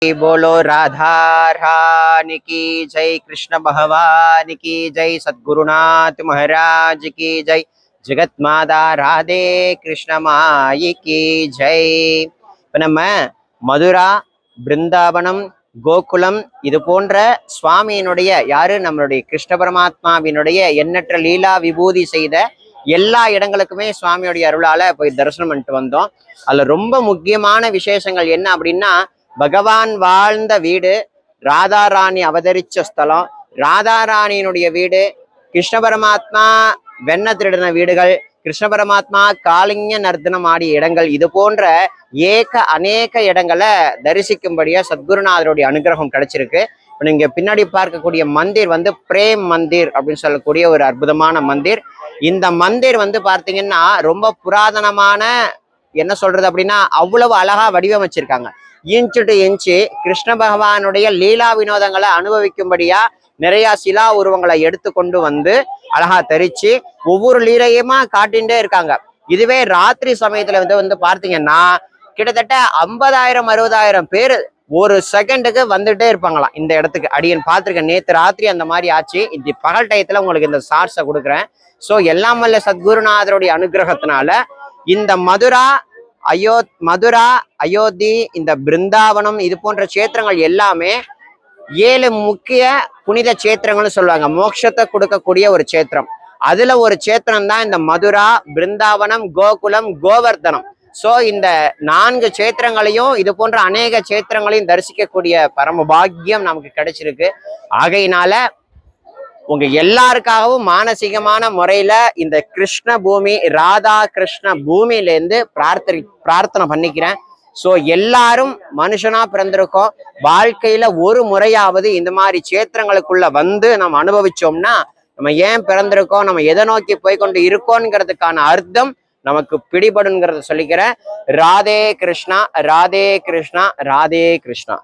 बोलो राधा रानी की जय, कृष्ण भगवान की जय, सद्गुरुनाथ महाराज की जय, जगत माता राधे कृष्ण माई की जय. இப்போ நம்ம மதுரா, பிருந்தாவனம், கோகுலம் இது போன்ற சுவாமியினுடைய யாரு நம்மளுடைய கிருஷ்ண பரமாத்மாவினுடைய எண்ணற்ற லீலா விபூதி செய்த எல்லா இடங்களுக்குமே சுவாமியுடைய அருளால போய் தரிசனம் பண்ணிட்டு வந்தோம். அதுல ரொம்ப முக்கியமான விசேஷங்கள் என்ன அப்படின்னா, பகவான் வாழ்ந்த வீடு, ராதாராணி அவதரிச்ச ஸ்தலம், ராதாராணியினுடைய வீடு, கிருஷ்ண பரமாத்மா வெண்ண திருடின வீடுகள், கிருஷ்ண பரமாத்மா காளிங்க நர்த்தனம் ஆடிய இடங்கள், இது போன்ற அநேக இடங்களை தரிசிக்கும்படியா சத்குருநாதருடைய அனுகிரகம் கிடைச்சிருக்கு. இப்போ நீங்க பின்னாடி பார்க்கக்கூடிய மந்திர் பிரேம் மந்திர் அப்படின்னு சொல்லக்கூடிய ஒரு அற்புதமான மந்திர். இந்த மந்திர் பார்த்தீங்கன்னா ரொம்ப புராதனமான, என்ன சொல்றது அப்படின்னா அவ்வளவு அழகா வடிவமைச்சிருக்காங்க. இன்ச்சு டு இன்ச்சு கிருஷ்ண பகவானுடைய லீலா வினோதங்களை அனுபவிக்கும்படியா நிறைய சிலா உருவங்களை எடுத்து கொண்டு அழகா தரிச்சு ஒவ்வொரு லீலையுமா காட்டின்ண்டே இருக்காங்க. இதுவே ராத்திரி சமயத்துல பார்த்தீங்கன்னா கிட்டத்தட்ட 50,000-60,000 பேர் ஒரு செகண்டுக்கு வந்துட்டே இருப்பாங்களாம் இந்த இடத்துக்கு. அடியன் பார்த்துருக்கேன், நேற்று ராத்திரி அந்த மாதிரி ஆச்சு. இந்த பகல் டயத்துல உங்களுக்கு இந்த ஷார்ட்ஸை கொடுக்குறேன். ஸோ எல்லாம் வல்ல சத்குருநாதருடைய அனுகிரகத்தினால இந்த மதுரா, அயோத்தி, இந்த பிருந்தாவனம் இது போன்ற சேத்திரங்கள் எல்லாமே 7 முக்கிய புனித சேத்திரங்கள்னு சொல்லுவாங்க. மோட்சத்தை கொடுக்கக்கூடிய ஒரு சேத்திரம். அதுல ஒரு சேத்திரம் தான் இந்த மதுரா, பிருந்தாவனம், கோகுலம், கோவர்தனம். ஸோ இந்த 4 சேத்திரங்களையும் இது போன்ற அநேக சேத்திரங்களையும் தரிசிக்கக்கூடிய பரம பாக்கியம் நமக்கு கிடைச்சிருக்கு. ஆகையினால உங்க எல்லாருக்காகவும் மானசீகமான முறையில இந்த கிருஷ்ண பூமி, ராதா கிருஷ்ண பூமியிலேருந்து பிரார்த்தனை பண்ணிக்கிறேன். ஸோ எல்லாரும் மனுஷனா பிறந்திருக்கோம், வாழ்க்கையில ஒரு முறையாவது இந்த மாதிரி சேத்திரங்களுக்குள்ள நம்ம அனுபவிச்சோம்னா நம்ம ஏன் பிறந்திருக்கோம், நம்ம எதை நோக்கி போய்கொண்டு இருக்கோங்கிறதுக்கான அர்த்தம் நமக்கு பிடிபடுங்கிறத சொல்லிக்கிறேன். ராதே கிருஷ்ணா, ராதே கிருஷ்ணா, ராதே கிருஷ்ணா.